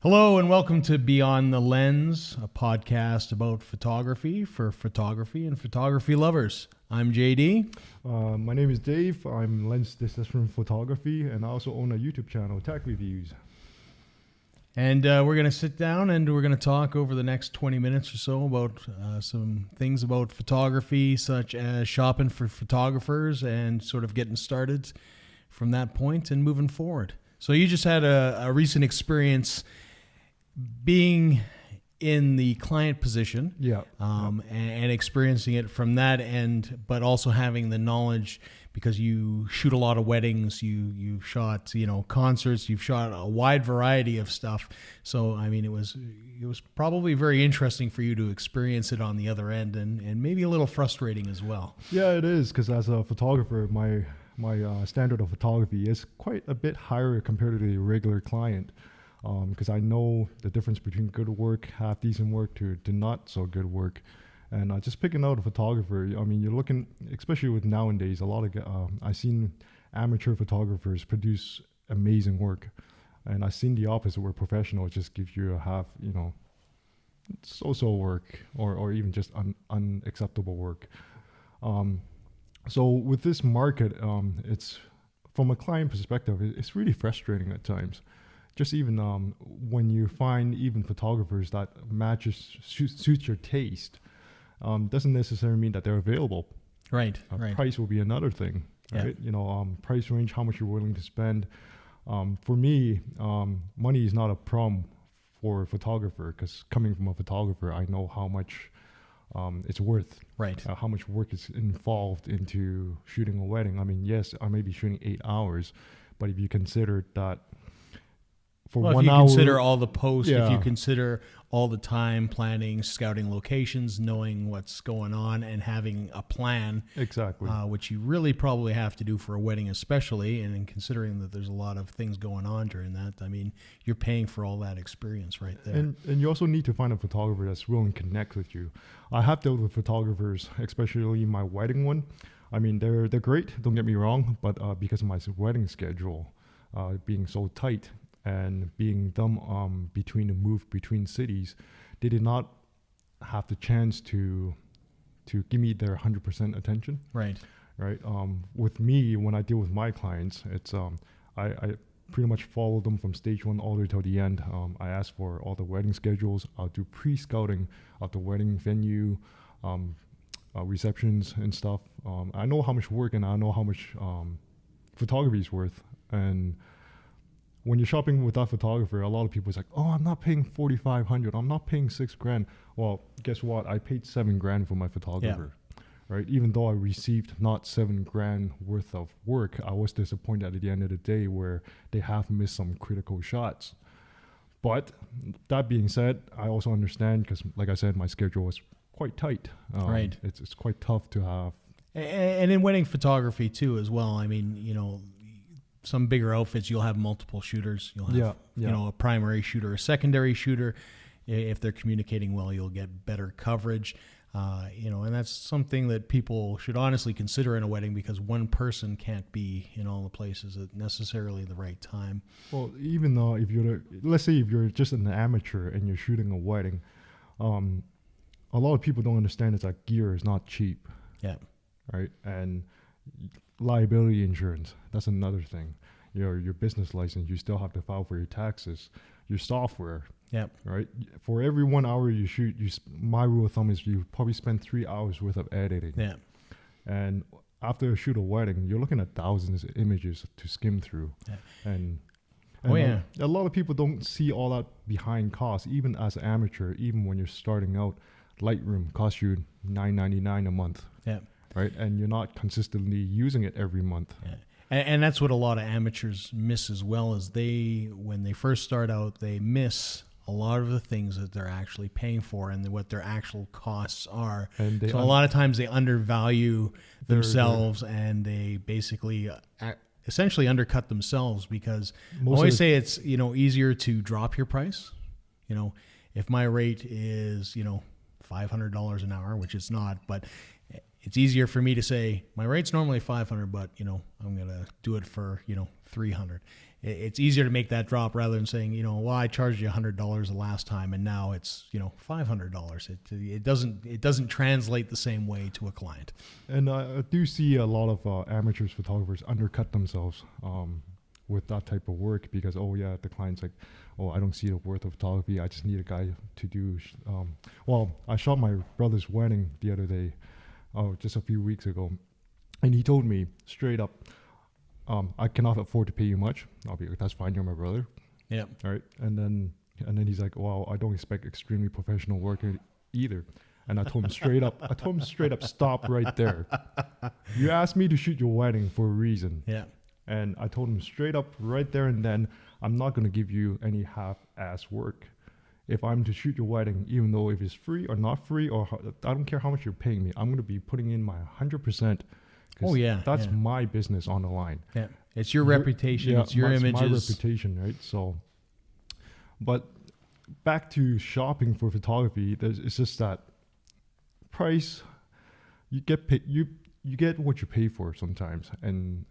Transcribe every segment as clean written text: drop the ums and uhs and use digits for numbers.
Hello and welcome to Beyond the Lens, a podcast about photography for photography and photography lovers. I'm JD. My name is Dave. I'm lens discipline photography, and I also own a YouTube channel, Tac Reviews. And we're going to sit down and we're going to talk over the next 20 minutes or so about some things about photography, such as shopping for photographers and sort of getting started from that point and moving forward. So you just had a recent experience being in the client position, and experiencing it from that end, but also having the knowledge because you shoot a lot of weddings, you've shot concerts, you've shot a wide variety of stuff. So I mean, it was probably very interesting for you to experience it on the other end, and maybe a little frustrating as well. Yeah, it is, because as a photographer, my standard of photography is quite a bit higher compared to the regular client. Because I know the difference between good work, half decent work, to not so good work. And just picking out a photographer, I mean, you're looking, especially with nowadays, a lot of, I've seen amateur photographers produce amazing work. And I've seen the opposite, where professionals just give you a half, so-so work, or even just unacceptable work. So with this market, it's, from a client perspective, it's really frustrating at times. Just even when you find even photographers that suits your taste, doesn't necessarily mean that they're available. Right. Price will be another thing, right? Yeah. Price range, how much you're willing to spend. For me, money is not a problem for a photographer, because coming from a photographer, I know how much it's worth. Right. How much work is involved into shooting a wedding. I mean, yes, I may be shooting 8 hours, but if you consider that, for 1 hour, if you consider all the posts, if you consider all the time planning, scouting locations, knowing what's going on, and having a plan, exactly, which you really probably have to do for a wedding, especially, and in considering that there's a lot of things going on during that. I mean, you're paying for all that experience right there. And you also need to find a photographer that's willing to connect with you. I have dealt with photographers, especially my wedding one. I mean, they're great, don't get me wrong, but because of my wedding schedule being so tight, and being them between the move between cities, they did not have the chance to give me their 100% attention. Right. With me, when I deal with my clients, it's I pretty much follow them from stage one all the way till the end. I ask for all the wedding schedules. I'll do pre-scouting of the wedding venue, receptions and stuff. I know how much work and I know how much photography is worth. And when you're shopping with that photographer, a lot of people is like, "Oh, I'm not paying $4,500. I'm not paying $6,000." Well, guess what? I paid $7,000 for my photographer, right? Even though I received not $7,000 worth of work, I was disappointed at the end of the day where they have missed some critical shots. But that being said, I also understand, because, like I said, my schedule was quite tight. Right. It's quite tough to have. And in wedding photography too, as well. I mean, some bigger outfits, you'll have multiple shooters. You'll have, a primary shooter, a secondary shooter. If they're communicating well, you'll get better coverage. And that's something that people should honestly consider in a wedding, because one person can't be in all the places at necessarily the right time. Well, even though let's say if you're just an amateur and you're shooting a wedding, a lot of people don't understand is that gear is not cheap. Yeah. Right. And liability insurance, that's another thing. Your business license, you still have to file for your taxes, your software. Yep. Right. For every 1 hour you shoot, my rule of thumb is you probably spend 3 hours worth of editing. Yeah. And after you shoot a wedding, you're looking at thousands of images to skim through. Yeah. And a lot of people don't see all that behind costs. Even as an amateur, even when you're starting out, Lightroom costs you $9.99 a month. Yeah. Right, and you're not consistently using it every month. Yeah. And that's what a lot of amateurs miss as well, is when they first start out, they miss a lot of the things that they're actually paying for and what their actual costs are. And so a lot of times they undervalue themselves, and they basically essentially undercut themselves, because I always say it's easier to drop your price. If my rate is $500 an hour, which it's not, but it's easier for me to say my rate's normally $500, but I'm gonna do it for $300. it's easier to make that drop rather than saying, well, I charged you $100 the last time and now it's, $500. It doesn't translate the same way to a client. And I do see a lot of amateurs photographers undercut themselves with that type of work because, the client's like, I don't see the worth of photography. I just need a guy to do. I shot my brother's wedding the other day, just a few weeks ago. And he told me straight up, I cannot afford to pay you much. I'll be like, that's fine, you're my brother. Yeah. All right. And then he's like, I don't expect extremely professional work either. And I told him straight up, stop right there. You asked me to shoot your wedding for a reason. Yeah. And I told him straight up right there and then, I'm not going to give you any half-ass work. If I'm to shoot your wedding, even though if it's free or not free, or I don't care how much you're paying me, I'm going to be putting in my 100%. That's my business on the line. Yeah, it's your reputation. It's your images. My reputation, right? So, but back to shopping for photography, it's just that price. You get paid, you get what you pay for sometimes, and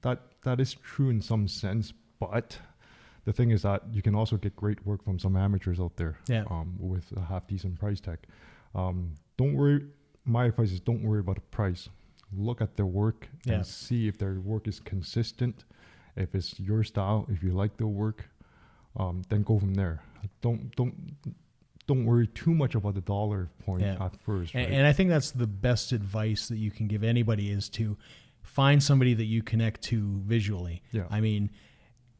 that is true in some sense. But the thing is that you can also get great work from some amateurs out there. Yeah. With a half decent price tag. Don't worry. My advice is don't worry about the price. Look at their work and see if their work is consistent. If it's your style, if you like their work, then go from there. Don't worry too much about the dollar point at first. Right? And I think that's the best advice that you can give anybody is to find somebody that you connect to visually. Yeah. I mean,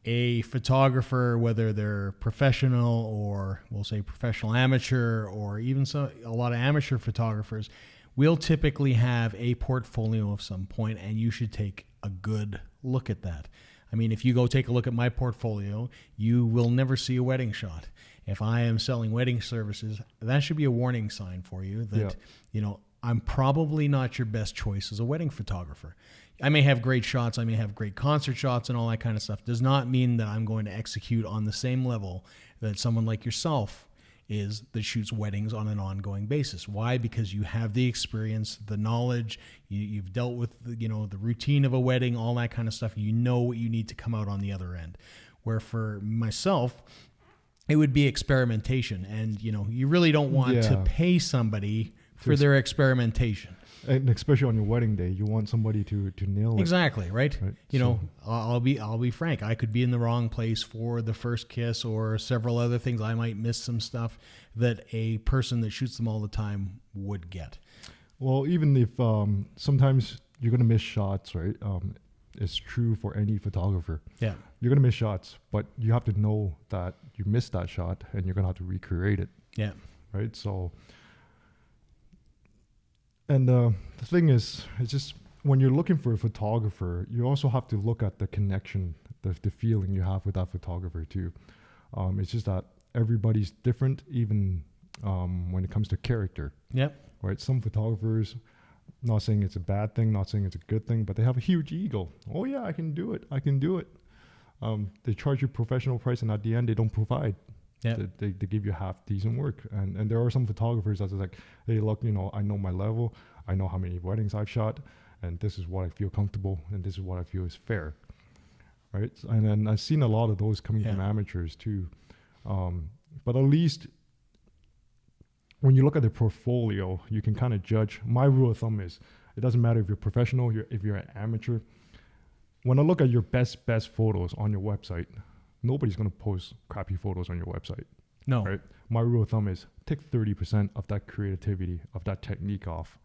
a photographer, whether they're professional or we'll say professional amateur or even a lot of amateur photographers, will typically have a portfolio of some point, and you should take a good look at that. I mean, if you go take a look at my portfolio, you will never see a wedding shot. If I am selling wedding services, that should be a warning sign for you that, I'm probably not your best choice as a wedding photographer. I may have great shots, I may have great concert shots and all that kind of stuff. Does not mean that I'm going to execute on the same level that someone like yourself is that shoots weddings on an ongoing basis. Why? Because you have the experience, the knowledge, you've dealt with the routine of a wedding, all that kind of stuff. You know what you need to come out on the other end. Where for myself, it would be experimentation. And, you really don't want to pay somebody for their experimentation. And especially on your wedding day, you want somebody to nail it. Exactly, right? I'll be frank. I could be in the wrong place for the first kiss or several other things. I might miss some stuff that a person that shoots them all the time would get. Well, even if sometimes you're going to miss shots, right? It's true for any photographer. Yeah. You're going to miss shots, but you have to know that you missed that shot and you're going to have to recreate it. Yeah. Right? So... And the thing is, it's just when you're looking for a photographer, you also have to look at the connection, the feeling you have with that photographer too. It's just that everybody's different, even when it comes to character. Yep. Right? Some photographers, not saying it's a bad thing, not saying it's a good thing, but they have a huge ego. Oh yeah, I can do it. They charge you professional price, and at the end, they don't provide. Yeah. They give you half decent work. And there are some photographers that's like, hey, look, I know my level. I know how many weddings I've shot. And this is what I feel comfortable. And this is what I feel is fair. Right. And then I've seen a lot of those coming from amateurs too. But at least when you look at the portfolio, you can kind of judge. My rule of thumb is it doesn't matter if you're professional, if you're an amateur. When I look at your best photos on your website, nobody's going to post crappy photos on your website. No. Right? My rule of thumb is take 30% of that creativity, of that technique off.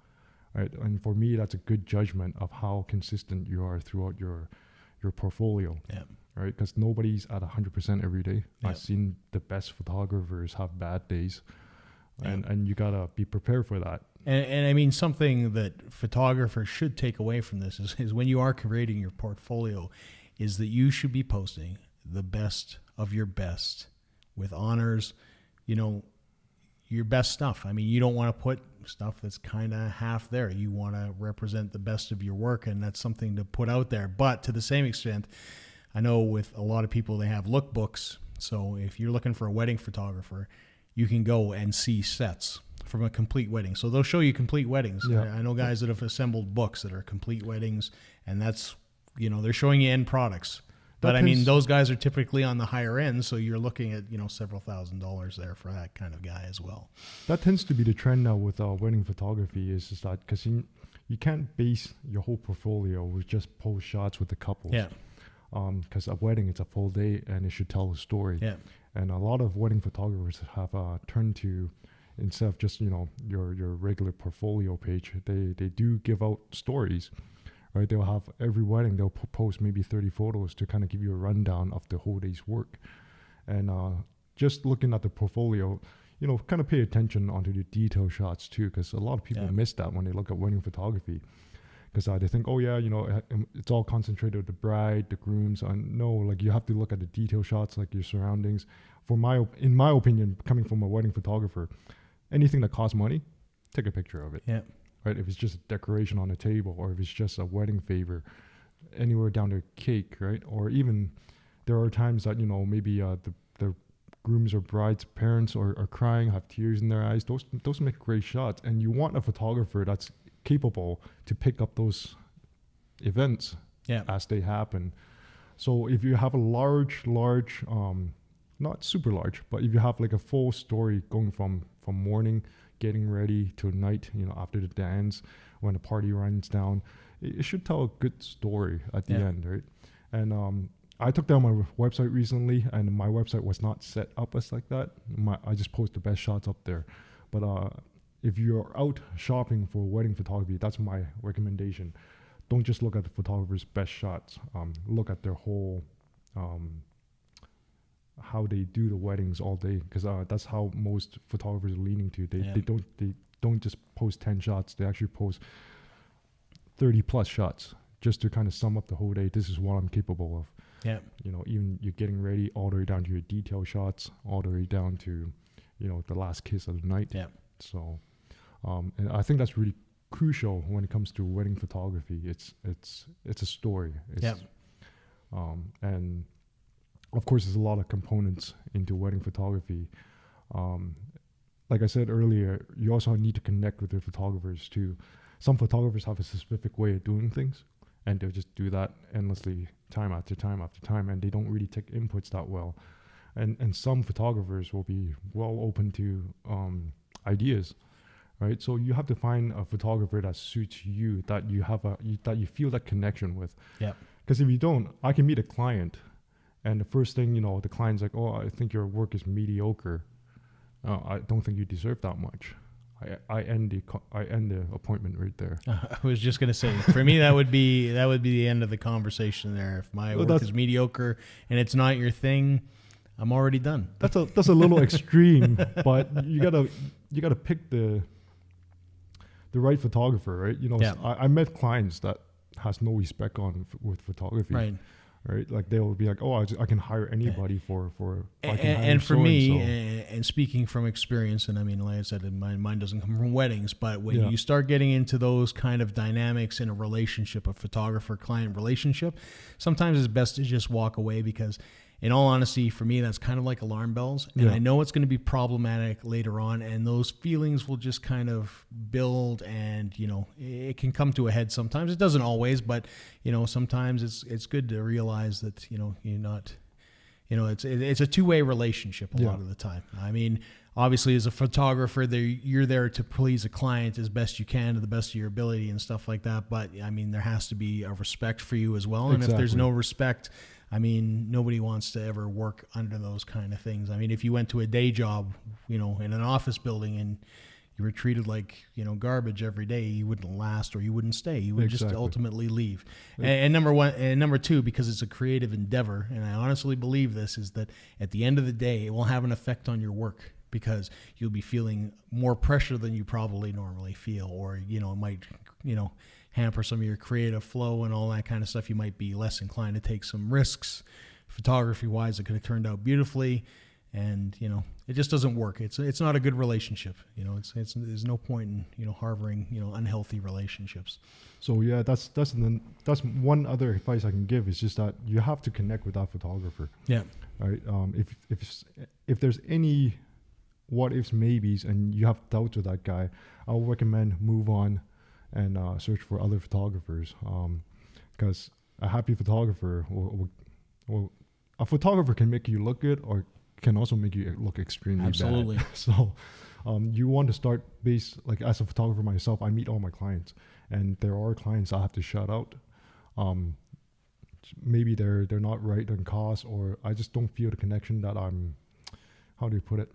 Right? And for me, that's a good judgment of how consistent you are throughout your portfolio. Yeah. Right? Because nobody's at 100% every day. Yeah. I've seen the best photographers have bad days. Yeah. And you got to be prepared for that. And I mean, something that photographers should take away from this is when you are creating your portfolio, is that you should be posting the best of your best with honors, your best stuff. I mean, you don't want to put stuff that's kind of half there. You want to represent the best of your work, and that's something to put out there. But to the same extent, I know with a lot of people, they have lookbooks. So if you're looking for a wedding photographer, you can go and see sets from a complete wedding. So they'll show you complete weddings. Yeah. I know guys that have assembled books that are complete weddings, and that's, they're showing you end products. But I mean, tends- those guys are typically on the higher end, so you're looking at several $1,000s there for that kind of guy as well. That tends to be the trend now with wedding photography. Is just that because you can't base your whole portfolio with just post shots with the couples. Yeah, Because a wedding, it's a full day and it should tell a story. yeah, And a lot of wedding photographers have turned to, instead of just your regular portfolio page, they do give out stories, right? They'll have every wedding, they'll post maybe 30 photos to kind of give you a rundown of the whole day's work. And just looking at the portfolio, kind of pay attention onto the detail shots too, because a lot of people miss that when they look at wedding photography. Because they think, oh yeah, it's all concentrated with the bride, the grooms. And no, like you have to look at the detail shots, like your surroundings. In my opinion, coming from a wedding photographer, anything that costs money, take a picture of it. yeah, Right? If it's just a decoration on a table, or if it's just a wedding favor, anywhere down to cake, right? Or even there are times that maybe the groom's or bride's parents are crying, have tears in their eyes. Those make great shots, and you want a photographer that's capable to pick up those events as they happen. So if you have a large, not super large, but if you have like a full story going from morning, getting ready to night, after the dance, when the party runs down, it should tell a good story at the end, right? And I took down my website recently, and my website was not set up as like that. I just post the best shots up there. But if you're out shopping for wedding photography, that's my recommendation. Don't just look at the photographer's best shots. Look at their whole, how they do the weddings all day, because that's how most photographers are leaning to. They don't just post 10 shots. They actually post 30 plus shots just to kind of sum up the whole day. This is what I'm capable of. yeah. Even you're getting ready, all the way down to your detail shots, all the way down to, the last kiss of the night. Yeah. So, and I think that's really crucial when it comes to wedding photography. It's a story. And of course, there's a lot of components into wedding photography. Like I said earlier, you also need to connect with the photographers too. Some photographers have a specific way of doing things, and they'll just do that endlessly, time after time after time, and they don't really take inputs that well. And some photographers will be well open to ideas, right? So you have to find a photographer that suits you, that you have that you feel that connection with. Yeah. Because if you don't, I can meet a client, and the first thing the client's like, "Oh, I think your work is mediocre. I don't think you deserve that much." I end the appointment right there. I was just gonna say, for me, that would be the end of the conversation there. If my work is mediocre and it's not your thing, I'm already done. That's a little extreme, but you gotta pick the right photographer, right? I met clients that has no respect with photography. Right. Right, like they will be like, "Oh, I can hire anybody for." And for me, and speaking from experience, and I mean, like I said, mine doesn't come from weddings, but when you start getting into those kind of dynamics in a relationship, a photographer-client relationship, sometimes it's best to just walk away, because in all honesty, for me, that's kind of like alarm bells. And I know it's going to be problematic later on, and those feelings will just kind of build, and, it can come to a head sometimes. It doesn't always, but, sometimes it's good to realize that, you're not, it's a two-way relationship a lot of the time. I mean, obviously, as a photographer, you're there to please a client as best you can to the best of your ability and stuff like that. But, I mean, there has to be a respect for you as well. And if there's no respect, I mean, nobody wants to ever work under those kind of things. I mean, if you went to a day job, in an office building, and you were treated like, garbage every day, you wouldn't last, or you wouldn't stay. You would just ultimately leave. And number one, and number two, because it's a creative endeavor, and I honestly believe this, is that at the end of the day, it will have an effect on your work, because you'll be feeling more pressure than you probably normally feel, or, it might, hamper some of your creative flow and all that kind of stuff. You might be less inclined to take some risks. Photography wise, it could have turned out beautifully, and it just doesn't work. It's not a good relationship. There's no point in harboring unhealthy relationships. So yeah, that's one other advice I can give, is just that you have to connect with that photographer. Yeah. Right. If there's any what ifs, maybes, and you have doubts with that guy, I'll recommend move on and search for other photographers, because a happy photographer will well, a photographer can make you look good or can also make you look extremely Absolutely. bad. So you want to start like as a photographer myself, I meet all my clients, and there are clients I have to shut out. Maybe they're not right on cost, or I just don't feel the connection that how do you put it?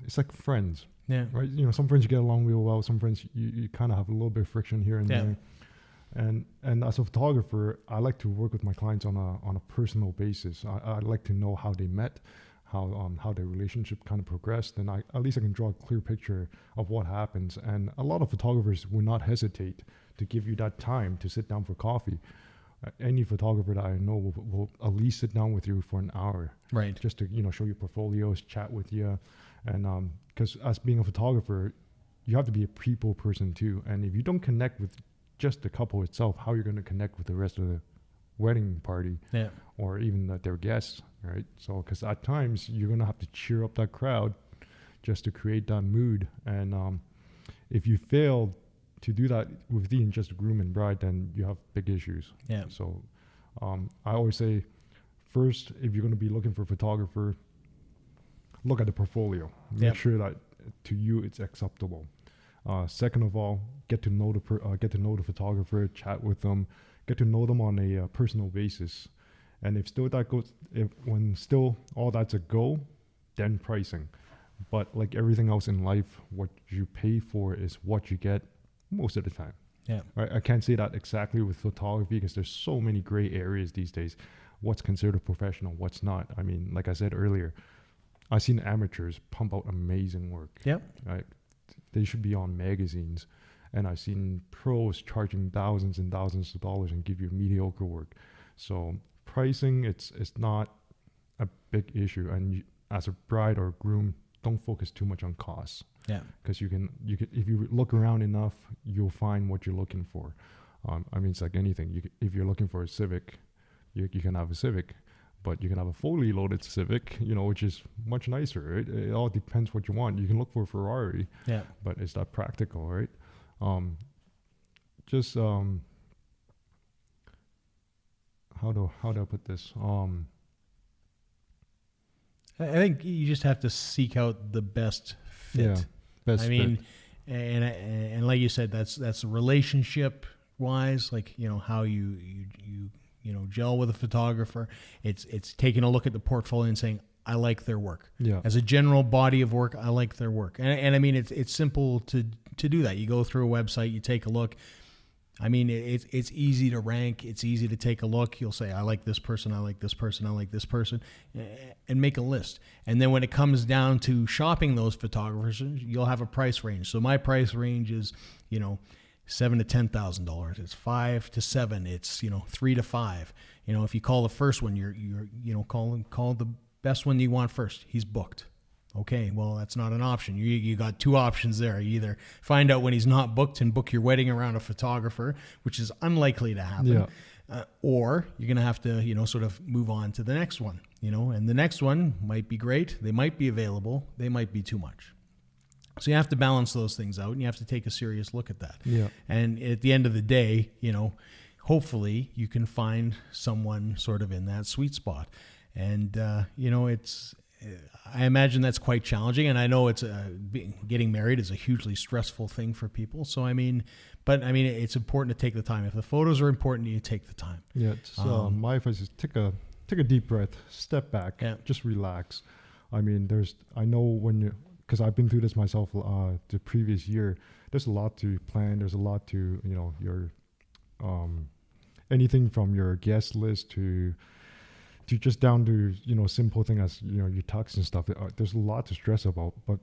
It's like friends, Yeah. right? You know, some friends you get along real well, some friends you kind of have a little bit of friction here and there. And as a photographer, I like to work with my clients on a personal basis. I like to know how they met, how their relationship kind of progressed, and at least I can draw a clear picture of what happens. And a lot of photographers will not hesitate to give you that time to sit down for coffee. Any photographer that I know will at least sit down with you for an hour, Right. just to show you portfolios, chat with you, and because as being a photographer, you have to be a people person too. And if you don't connect with just the couple itself, how you're going to connect with the rest of the wedding party, or even their guests, right? So because at times you're going to have to cheer up that crowd just to create that mood, and if you fail to do that within just the groom and bride, then you have big issues. Yeah. So I always say, first, if you're going to be looking for a photographer, look at the portfolio. Make sure that to you it's acceptable. Second of all, get to know the photographer, chat with them, get to know them on a personal basis. And when still all that's a go, then pricing. But like everything else in life, what you pay for is what you get most of the time. Yeah. Right? I can't say that exactly with photography because there's so many gray areas these days. What's considered professional, what's not. I mean, like I said earlier, I've seen amateurs pump out amazing work. Yep. Right? They should be on magazines. And I've seen pros charging thousands and thousands of dollars and give you mediocre work. So pricing, it's not a big issue. And as a bride or groom, don't focus too much on costs. Yeah. Because you can if you look around enough, you'll find what you're looking for. I mean, it's like anything. If you're looking for a Civic, you can have a Civic, but you can have a fully loaded Civic, which is much nicer. Right? It all depends what you want. You can look for a Ferrari, but is that practical, right? How do I put this? I think you just have to seek out the best fit. Yeah, best I mean, and like you said, that's relationship wise, like how you gel with a photographer. It's taking a look at the portfolio and saying, I like their work. Yeah. As a general body of work, I like their work. And I mean, it's simple to do that. You go through a website, you take a look. I mean, it's easy to rank. It's easy to take a look. You'll say, I like this person, I like this person, I like this person, and make a list. And then when it comes down to shopping those photographers, you'll have a price range. So my price range is, $7,000 to $10,000. It's 5 to 7. It's 3 to 5. If you call the first one, you're call the best one you want first. He's booked. Okay, well, that's not an option. You got two options there. You either find out when he's not booked and book your wedding around a photographer, which is unlikely to happen, or you're going to have to, sort of move on to the next one, and the next one might be great. They might be available. They might be too much. So you have to balance those things out, and you have to take a serious look at that. Yeah. And at the end of the day, hopefully you can find someone sort of in that sweet spot. And, I imagine that's quite challenging, and I know it's getting married is a hugely stressful thing for people. So it's important to take the time. If the photos are important, you take the time. Yeah. My advice is take a deep breath, step back, just relax. I mean, I know because I've been through this myself the previous year. There's a lot to plan. There's a lot to your anything from your guest list to just down to simple thing as your tux and stuff. There's a lot to stress about, but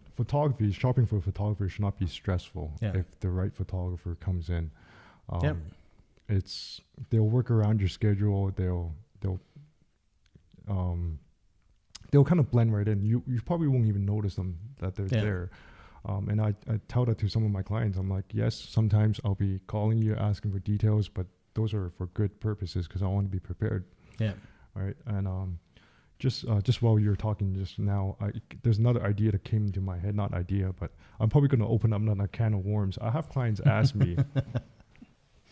shopping for a photographer should not be stressful if the right photographer comes in. They'll work around your schedule. They'll kind of blend right in. You probably won't even notice them that they're there. And I tell that to some of my clients. I'm like, yes, sometimes I'll be calling you asking for details, but those are for good purposes because I want to be prepared. Yeah. All right, and just while you were talking just now, there's another idea that came into my head. Not idea, but I'm probably going to open up another can of worms. I have clients ask me,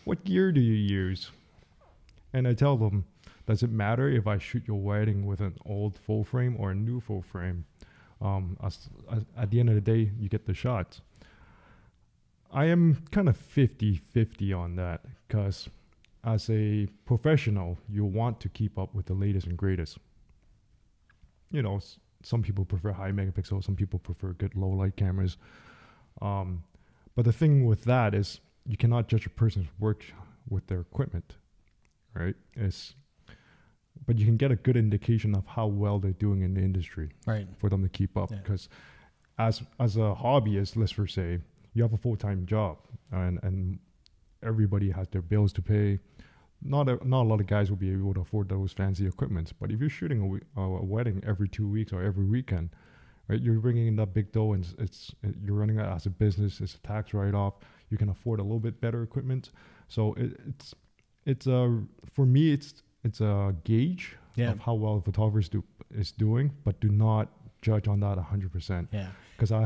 "What gear do you use?" And I tell them does it matter if I shoot your wedding with an old full frame or a new full frame? At the end of the day, you get the shots. I am kind of 50-50 on that, because as a professional, you want to keep up with the latest and greatest. You know, some people prefer high megapixel, some people prefer good low light cameras. But the thing with that is you cannot judge a person's work with their equipment, right? But you can get a good indication of how well they're doing in the industry, right, for them to keep up. Because as a hobbyist, let's just say, you have a full-time job, and everybody has their bills to pay. Not a lot of guys will be able to afford those fancy equipments. But if you're shooting a wedding every 2 weeks or every weekend, right, you're bringing in that big dough, and you're running it as a business. It's a tax write-off. You can afford a little bit better equipment. So it's for me, it's a gauge of how well a photographer is doing, but do not judge on that 100%. Yeah. Because I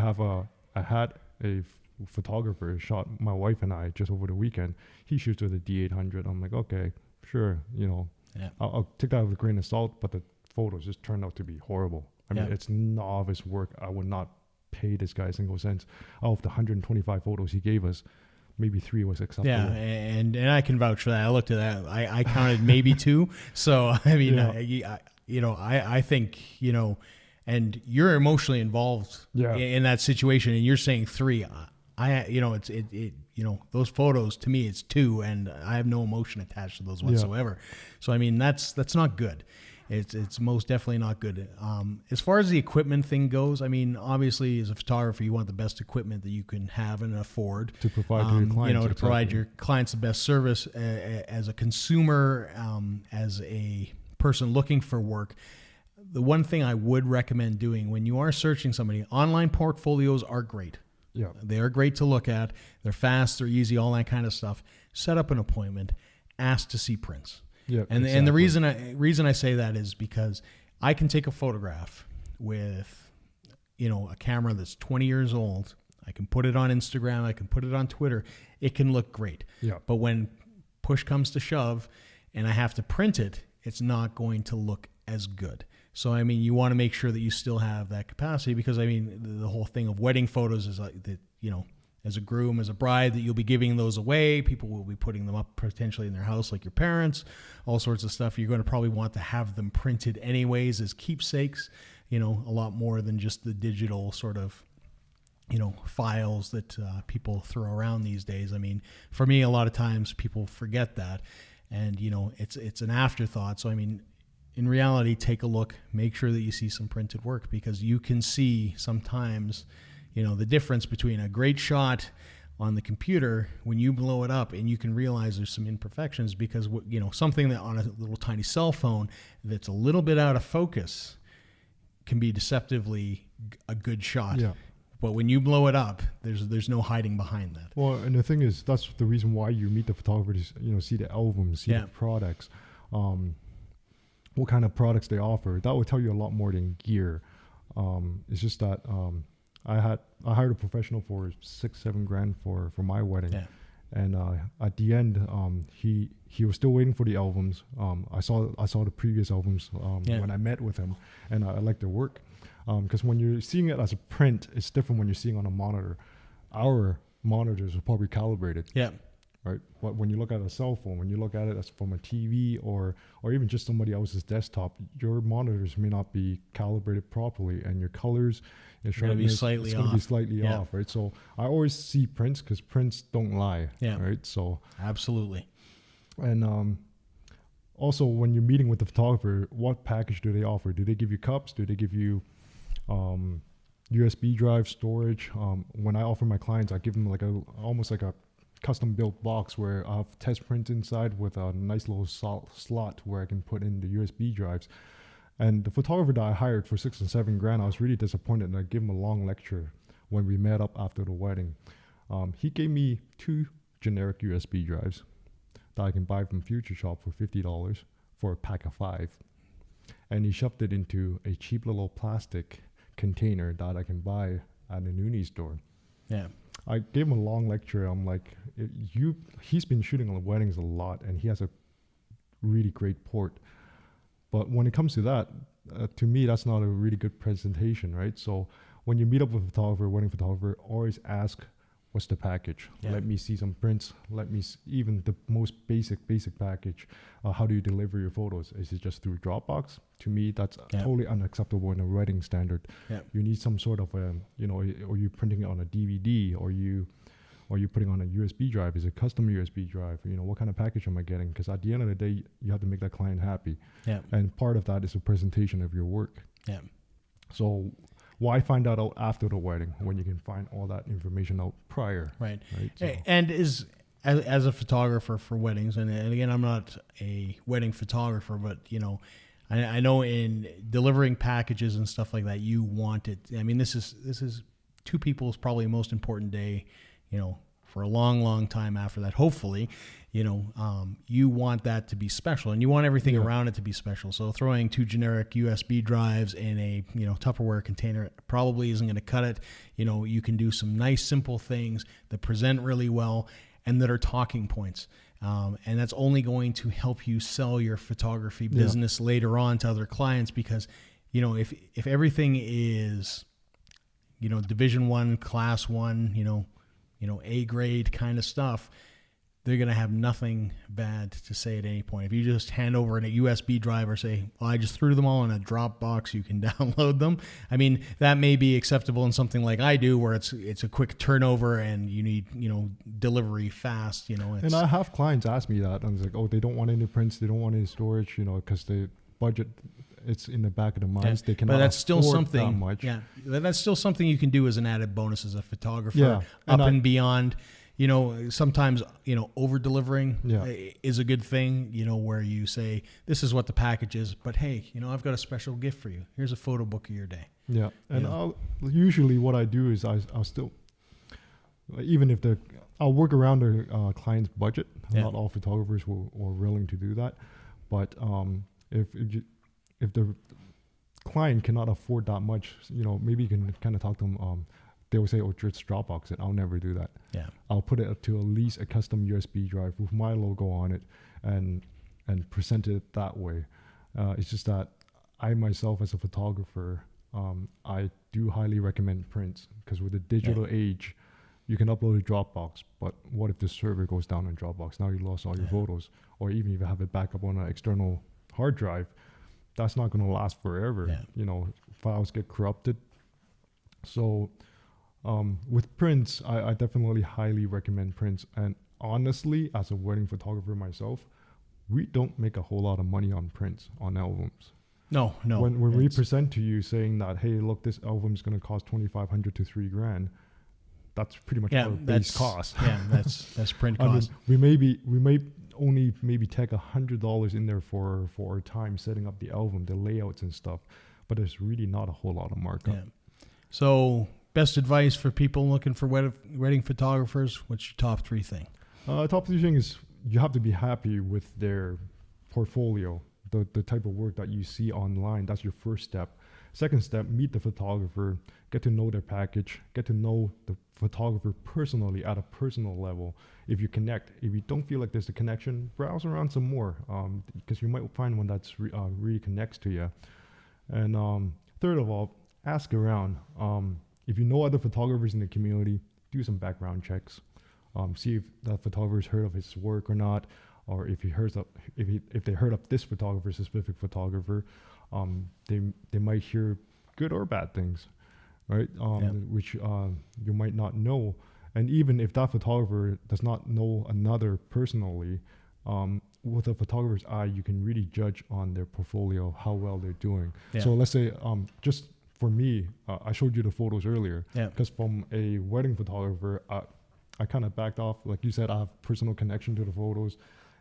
had a photographer shot my wife and I just over the weekend. He shoots with a D800. I'm like, okay, sure, you know, I'll take that with a grain of salt, but the photos just turned out to be horrible. I mean, it's novice work. I would not pay this guy a single cent. Out of the 125 photos he gave us, maybe 3 was acceptable. Yeah, and I can vouch for that. I looked at that. I counted maybe 2. So I mean, I think, you know, and you're emotionally involved in that situation, and you're saying 3. Those photos, to me, it's 2, and I have no emotion attached to those whatsoever. So I mean, that's not good. It's most definitely not good. As far as the equipment thing goes, I mean, obviously, as a photographer, you want the best equipment that you can have and afford to provide to your clients. To provide your clients the best service. As a consumer, as a person looking for work, the one thing I would recommend doing when you are searching somebody, online portfolios are great. Yeah, they are great to look at. They're fast, they're easy, all that kind of stuff. Set up an appointment, ask to see prints. Yeah, and the reason I say that is because I can take a photograph with, you know, a camera that's 20 years old. I can put it on Instagram. I can put it on Twitter. It can look great. Yeah. But when push comes to shove, and I have to print it, it's not going to look as good. So I mean, you want to make sure that you still have that capacity, because I mean, the whole thing of wedding photos is like that, you know, as a groom, as a bride, that you'll be giving those away. People will be putting them up potentially in their house, like your parents, all sorts of stuff. You're going to probably want to have them printed anyways as keepsakes, you know, a lot more than just the digital sort of, you know, files that people throw around these days. I mean, for me, a lot of times people forget that, and, you know, it's an afterthought. So, I mean, in reality, take a look, make sure that you see some printed work, because you can see sometimes, you know, the difference between a great shot on the computer when you blow it up, and you can realize there's some imperfections, because, you know, something that on a little tiny cell phone that's a little bit out of focus can be deceptively a good shot. Yeah. But when you blow it up, there's no hiding behind that. Well, and the thing is, that's the reason why you meet the photographers, you know, see the albums, see the products, what kind of products they offer. That will tell you a lot more than gear. It's just that I hired a professional for $6-7 grand for my wedding, and at the end, he was still waiting for the albums. I saw the previous albums when I met with him, and I liked their work, because when you're seeing it as a print, it's different when you're seeing on a monitor. Our monitors are probably calibrated. Yeah. Right. But when you look at a cell phone, when you look at it as from a TV or even just somebody else's desktop, your monitors may not be calibrated properly, and your colors, it's going to be slightly off. Right. So I always see prints, because prints don't lie. Yeah. Right. So absolutely. And also, when you're meeting with the photographer, what package do they offer? Do they give you cups? Do they give you USB drive storage? When I offer my clients, I give them like almost like a custom built box where I have test prints inside with a nice little slot where I can put in the USB drives. And the photographer that I hired for $6 and $7 grand, I was really disappointed, and I gave him a long lecture when we met up after the wedding. He gave me 2 generic USB drives that I can buy from Future Shop for $50 for a pack of 5. And he shoved it into a cheap little plastic container that I can buy at an uni store. Yeah. I gave him a long lecture. I'm like, he's been shooting on weddings a lot, and he has a really great port. But when it comes to that, to me, that's not a really good presentation, right? So when you meet up with a photographer, wedding photographer, always ask, what's the package? Yeah. Let me see some prints. Let me even the most basic package. How do you deliver your photos? Is it just through Dropbox? To me, that's totally unacceptable in a wedding standard. Yeah. You need some sort of a, or you printing it on a DVD, or you putting on a USB drive. Is it custom USB drive? What kind of package am I getting? Because at the end of the day, you have to make that client happy. Yeah. And part of that is a presentation of your work. Yeah. So why find that out after the wedding when you can find all that information out prior? Right. So. And as a photographer for weddings, and again, I'm not a wedding photographer, but I know in delivering packages and stuff like that, you want it. I mean, this is two people's probably most important day, for a long, long time after that. Hopefully, you want that to be special, and you want everything around it to be special. So throwing 2 generic USB drives in a Tupperware container probably isn't going to cut it. You can do some nice, simple things that present really well and that are talking points. And that's only going to help you sell your photography business later on to other clients, because, if everything is, Division 1, Class 1, A grade kind of stuff, they're going to have nothing bad to say at any point. If you just hand over a USB drive or say, well, I just threw them all in a Dropbox, you can download them. I mean, that may be acceptable in something like I do, where it's a quick turnover and you need, delivery fast, And I have clients ask me that. I was like, oh, they don't want any prints. They don't want any storage, because the budget, it's in the back of their minds. They cannot but that's still afford something, that much. Yeah, that's still something you can do as an added bonus as a photographer, Yeah. and beyond. Sometimes, over delivering is a good thing, where you say, this is what the package is, but hey, I've got a special gift for you. Here's a photo book of your day. Yeah. And usually what I do is I'll still, even if I'll work around the client's budget. Not all photographers are willing to do that. But if the client cannot afford that much, maybe you can kind of talk to them. They will say, oh, just Dropbox it. I'll never do that. Yeah. I'll put it up to at least a custom USB drive with my logo on it and present it that way. It's just that I myself, as a photographer, I do highly recommend prints, because with the digital age, you can upload to Dropbox, but what if the server goes down in Dropbox? Now you lost all your photos. Or even if you have it back up on an external hard drive, that's not going to last forever. Files get corrupted. So with prints, I definitely highly recommend prints. And honestly, as a wedding photographer myself, we don't make a whole lot of money on prints, on albums. No. When we present to you saying that, hey, look, this album is going to cost $2,500 to $3,000, that's pretty much our base cost. Yeah, that's print cost. I mean, we may only maybe take $100 in there for our time setting up the album, the layouts and stuff, but there's really not a whole lot of markup. Yeah. So, best advice for people looking for wedding photographers, what's your top 3 thing? Top 3 thing is you have to be happy with their portfolio, the type of work that you see online. That's your first step. Second step, meet the photographer, get to know their package, get to know the photographer personally at a personal level. If you connect, if you don't feel like there's a connection, browse around some more, because you might find one that's really connects to you. And third of all, ask around. If you know other photographers in the community, do some background checks. See if that photographer's heard of his work or not, or if they heard of this photographer, specific photographer. They might hear good or bad things, right? Which you might not know. And even if that photographer does not know another personally, with a photographer's eye, you can really judge on their portfolio how well they're doing. Yeah. So let's say, just for me, I showed you the photos earlier. Because from a wedding photographer, I kind of backed off. Like you said, I have personal connection to the photos,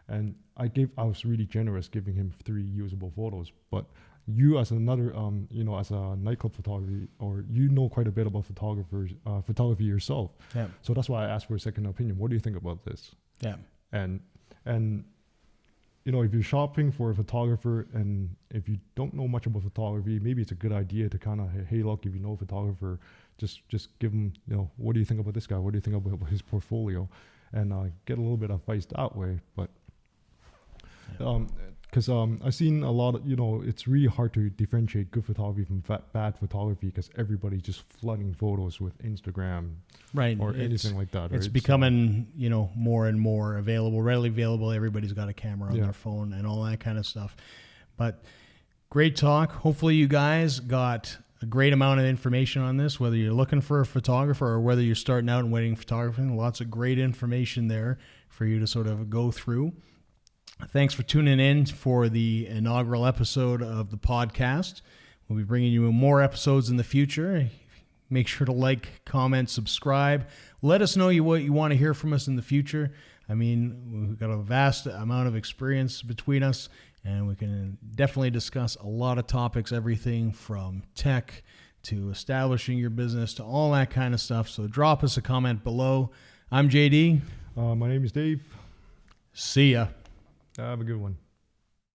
and I was really generous giving him 3 usable photos. But you, as another, as a nightclub photography, or quite a bit about photography yourself. Yeah. So that's why I asked for a second opinion. What do you think about this? Yeah. And if you're shopping for a photographer, and if you don't know much about photography, maybe it's a good idea to kind of, hey, look, if you know a photographer, just give them, what do you think about this guy? What do you think about his portfolio? And get a little bit of advice that way. But Because I've seen a lot of, it's really hard to differentiate good photography from bad photography because everybody's just flooding photos with Instagram Right. or anything like that. It's right? becoming, more and more available, readily available. Everybody's got a camera on their phone and all that kind of stuff. But great talk. Hopefully you guys got a great amount of information on this, whether you're looking for a photographer or whether you're starting out in wedding photography. Lots of great information there for you to sort of go through. Thanks for tuning in for the inaugural episode of the podcast. We'll be bringing you more episodes in the future. Make sure to like, comment, subscribe. Let us know what you want to hear from us in the future. I mean, we've got a vast amount of experience between us, and we can definitely discuss a lot of topics, everything from tech to establishing your business to all that kind of stuff. So drop us a comment below. I'm JD. My name is Dave. See ya. Have a good one.